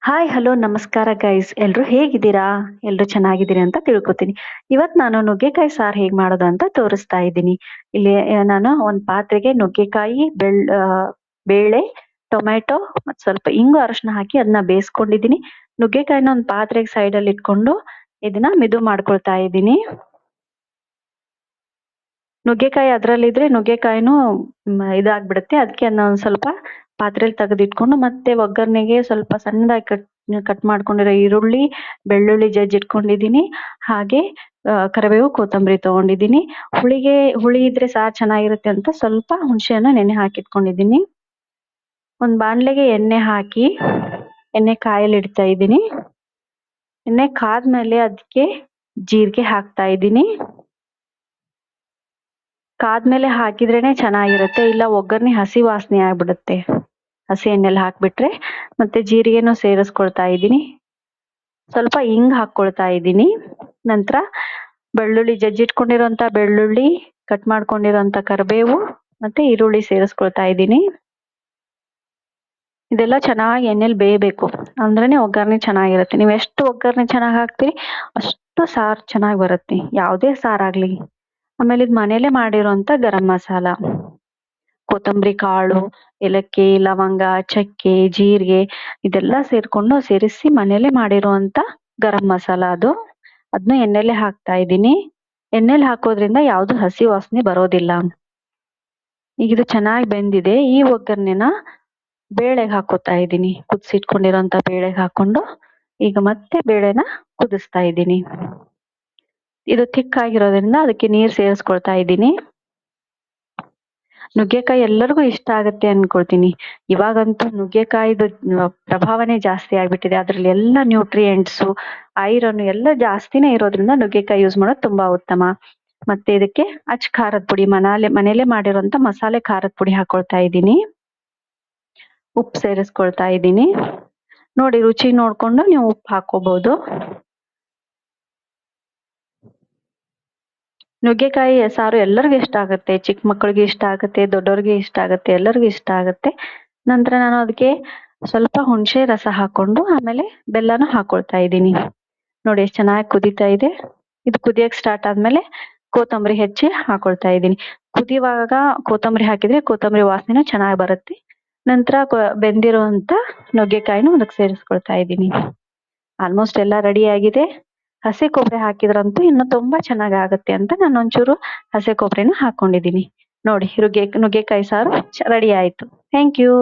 Hi hello ನಮಸ್ಕಾರ guys, ಎಲ್ರು ಹೇಗಿದ್ದೀರಾ? ಎಲ್ರು ಚೆನ್ನಾಗಿದ್ದೀರಿ ಅಂತ ತಿಳ್ಕೊತೀನಿ. ಇವತ್ ನಾನು ನುಗ್ಗೆಕಾಯಿ ಸಾರು ಹೇಗ್ ಮಾಡೋದು ಅಂತ ತೋರಿಸ್ತಾ ಇದ್ದೀನಿ. ಇಲ್ಲಿ ನಾನು ಒಂದ್ ಪಾತ್ರೆಗೆ ನುಗ್ಗೆಕಾಯಿ, ಬೇಳೆ, ಟೊಮ್ಯಾಟೊ ಮತ್ ಸ್ವಲ್ಪ ಇಂಗು ಅರಶಿನ ಹಾಕಿ ಅದನ್ನ ಬೇಯಿಸ್ಕೊಂಡಿದ್ದೀನಿ. ನುಗ್ಗೆಕಾಯಿನ ಒಂದ್ ಪಾತ್ರೆಗೆ ಸೈಡ್ ಅಲ್ಲಿ ಇಟ್ಕೊಂಡು ಇದನ್ನ ಮಿದು ಮಾಡ್ಕೊಳ್ತಾ ಇದ್ದೀನಿ. ನುಗ್ಗೆಕಾಯಿ ಅದ್ರಲ್ಲಿದ್ರೆ ನುಗ್ಗೆಕಾಯಿನೂ ಇದಾಗ್ಬಿಡುತ್ತೆ. ಅದಕ್ಕೆ ಅದನ್ನ ಒಂದ್ ಸ್ವಲ್ಪ ಪಾತ್ರೆಯಲ್ಲಿ ತೆಗೆದಿಟ್ಕೊಂಡು ಮತ್ತೆ ಒಗ್ಗರಣೆಗೆ ಸ್ವಲ್ಪ ಸಣ್ಣದಾಗಿ ಕಟ್ ಮಾಡ್ಕೊಂಡಿರೋ ಈರುಳ್ಳಿ, ಬೆಳ್ಳುಳ್ಳಿ ಜಜ್ಜಿಟ್ಕೊಂಡಿದ್ದೀನಿ. ಹಾಗೆ ಕರಿಬೇವು, ಕೊತ್ತಂಬರಿ ತಗೊಂಡಿದ್ದೀನಿ. ಹುಳಿ ಇದ್ರೆ ಸಾರು ಚೆನ್ನಾಗಿರುತ್ತೆ ಅಂತ ಸ್ವಲ್ಪ ಹುಣಸೆಹಣ್ಣು ನೆನೆ ಹಾಕಿಟ್ಕೊಂಡಿದ್ದೀನಿ. ಒಂದ್ ಬಾಣ್ಲೆಗೆ ಎಣ್ಣೆ ಹಾಕಿ ಎಣ್ಣೆ ಕಾಯಲ್ಲಿ ಇಡ್ತಾ ಇದ್ದೀನಿ. ಎಣ್ಣೆ ಕಾದ್ಮೇಲೆ ಅದಕ್ಕೆ ಜೀರಿಗೆ ಹಾಕ್ತಾ ಇದ್ದೀನಿ. ಕಾದ್ಮೇಲೆ ಹಾಕಿದ್ರೇನೆ ಚೆನ್ನಾಗಿರುತ್ತೆ, ಇಲ್ಲ ಒಗ್ಗರಣೆ ಹಸಿ ವಾಸನೆ ಆಗ್ಬಿಡುತ್ತೆ ಹಸಿ ಎಣ್ಣೆಲಿ ಹಾಕ್ಬಿಟ್ರೆ. ಮತ್ತೆ ಜೀರಿಗೆನೂ ಸೇರಿಸ್ಕೊಳ್ತಾ ಇದ್ದೀನಿ. ಸ್ವಲ್ಪ ಹಿಂಗ್ ಹಾಕೊಳ್ತಾ ಇದ್ದೀನಿ. ನಂತರ ಜಜ್ಜಿಟ್ಕೊಂಡಿರೋಂತ ಬೆಳ್ಳುಳ್ಳಿ, ಕಟ್ ಮಾಡ್ಕೊಂಡಿರೋಂತ ಕರಿಬೇವು ಮತ್ತೆ ಈರುಳ್ಳಿ ಸೇರಿಸ್ಕೊಳ್ತಾ ಇದ್ದೀನಿ. ಇದೆಲ್ಲ ಚೆನ್ನಾಗಿ ಎಣ್ಣೆಲಿ ಬೇಯಬೇಕು, ಅಂದ್ರೇನೆ ಒಗ್ಗರಣೆ ಚೆನ್ನಾಗಿರುತ್ತೆ. ನೀವು ಎಷ್ಟು ಒಗ್ಗರಣೆ ಚೆನ್ನಾಗಿ ಹಾಕ್ತಿರಿ ಅಷ್ಟು ಸಾರು ಚೆನ್ನಾಗಿ ಬರುತ್ತೆ, ಯಾವುದೇ ಸಾರಾಗ್ಲಿ. ಆಮೇಲೆ ಇದು ಮನೇಲೆ ಮಾಡಿರೋಂತ ಗರಂ ಮಸಾಲ, ಕೊತ್ತಂಬರಿ ಕಾಳು, ಏಲಕ್ಕಿ, ಲವಂಗ, ಚಕ್ಕೆ, ಜೀರಿಗೆ ಇದೆಲ್ಲ ಸೇರಿಸಿ ಮನೇಲೆ ಮಾಡಿರುವಂತ ಗರಂ ಮಸಾಲ ಅದು. ಅದನ್ನ ಎಣ್ಣೆಲೆ ಹಾಕ್ತಾ ಇದ್ದೀನಿ. ಎಣ್ಣೆಲಿ ಹಾಕೋದ್ರಿಂದ ಯಾವ್ದು ಹಸಿ ವಾಸನೆ ಬರೋದಿಲ್ಲ. ಈಗ ಇದು ಚೆನ್ನಾಗಿ ಬೆಂದಿದೆ. ಈ ಒಗ್ಗರಣೆನ ಬೇಳೆಗೆ ಹಾಕೋತಾ ಇದ್ದೀನಿ. ಕುದಿಸಿಟ್ಕೊಂಡಿರೋಂತ ಬೇಳೆಗೆ ಹಾಕೊಂಡು ಈಗ ಮತ್ತೆ ಬೇಳೆನ ಕುದಿಸ್ತಾ ಇದ್ದೀನಿ. ಇದು ಥಿಕ್ ಆಗಿರೋದ್ರಿಂದ ಅದಕ್ಕೆ ನೀರ್ ಸೇರಿಸ್ಕೊಳ್ತಾ ಇದ್ದೀನಿ. ನುಗ್ಗೆಕಾಯಿ ಎಲ್ಲರಿಗೂ ಇಷ್ಟ ಆಗುತ್ತೆ ಅನ್ಕೊಳ್ತೀನಿ. ಇವಾಗಂತೂ ನುಗ್ಗೆಕಾಯಿದು ಪ್ರಭಾವನೆ ಜಾಸ್ತಿ ಆಗ್ಬಿಟ್ಟಿದೆ. ಅದ್ರಲ್ಲಿ ಎಲ್ಲ ನ್ಯೂಟ್ರಿಯೆಂಟ್ಸು, ಐರನ್ ಎಲ್ಲ ಜಾಸ್ತಿನೇ ಇರೋದ್ರಿಂದ ನುಗ್ಗೆಕಾಯಿ ಯೂಸ್ ಮಾಡೋದು ತುಂಬಾ ಉತ್ತಮ. ಮತ್ತೆ ಇದಕ್ಕೆ ಖಾರದ ಪುಡಿ, ಮನೇಲೆ ಮಾಡಿರೋಂತ ಮಸಾಲೆ ಖಾರದ ಪುಡಿ ಹಾಕೊಳ್ತಾ ಇದ್ದೀನಿ. ಉಪ್ಪು ಸೇರಿಸ್ಕೊಳ್ತಾ ಇದ್ದೀನಿ. ನೋಡಿ, ರುಚಿ ನೋಡ್ಕೊಂಡು ನೀವು ಉಪ್ಪು ಹಾಕೋಬಹುದು. ನುಗ್ಗೆಕಾಯಿ ಸಾರು ಎಲ್ಲರಿಗೂ ಇಷ್ಟ ಆಗುತ್ತೆ. ಚಿಕ್ಕ ಮಕ್ಕಳಿಗೆ ಇಷ್ಟ ಆಗುತ್ತೆ, ದೊಡ್ಡವ್ರಿಗೆ ಇಷ್ಟ ಆಗುತ್ತೆ, ಎಲ್ಲರಿಗೂ ಇಷ್ಟ ಆಗುತ್ತೆ. ನಂತರ ನಾನು ಅದಕ್ಕೆ ಸ್ವಲ್ಪ ಹುಣಸೆ ರಸ ಹಾಕೊಂಡು ಆಮೇಲೆ ಬೆಲ್ಲನೂ ಹಾಕೊಳ್ತಾ ಇದ್ದೀನಿ. ನೋಡಿ ಎಷ್ಟು ಚೆನ್ನಾಗಿ ಕುದೀತಾ ಇದೆ. ಇದು ಕುದಿಯಕ್ ಸ್ಟಾರ್ಟ್ ಆದ್ಮೇಲೆ ಕೊತ್ತಂಬರಿ ಹೆಚ್ಚಿ ಹಾಕೊಳ್ತಾ ಇದ್ದೀನಿ. ಕುದಿಯುವಾಗ ಕೊತ್ತಂಬರಿ ಹಾಕಿದ್ರೆ ಕೊತ್ತಂಬರಿ ವಾಸನೆನೂ ಚೆನ್ನಾಗಿ ಬರುತ್ತೆ. ನಂತರ ಬೆಂದಿರುವಂತ ನುಗ್ಗೆಕಾಯಿನೂ ಅದಕ್ಕೆ ಸೇರಿಸ್ಕೊಳ್ತಾ ಇದ್ದೀನಿ. ಆಲ್ಮೋಸ್ಟ್ ಎಲ್ಲ ರೆಡಿ ಆಗಿದೆ. ಹಸಿ ಕೊಬ್ಬರಿ ಹಾಕಿದ್ರಂತೂ ಇನ್ನು ತುಂಬಾ ಚೆನ್ನಾಗಿ ಆಗುತ್ತೆ ಅಂತ ನಾನು ಒಂಚೂರು ಹಸಿ ಕೊಬ್ಬರಿನ ಹಾಕೊಂಡಿದ್ದೀನಿ. ನೋಡಿ, ನುಗ್ಗೆಕಾಯಿ ಸಾರು ರೆಡಿ ಆಯ್ತು. Thank you.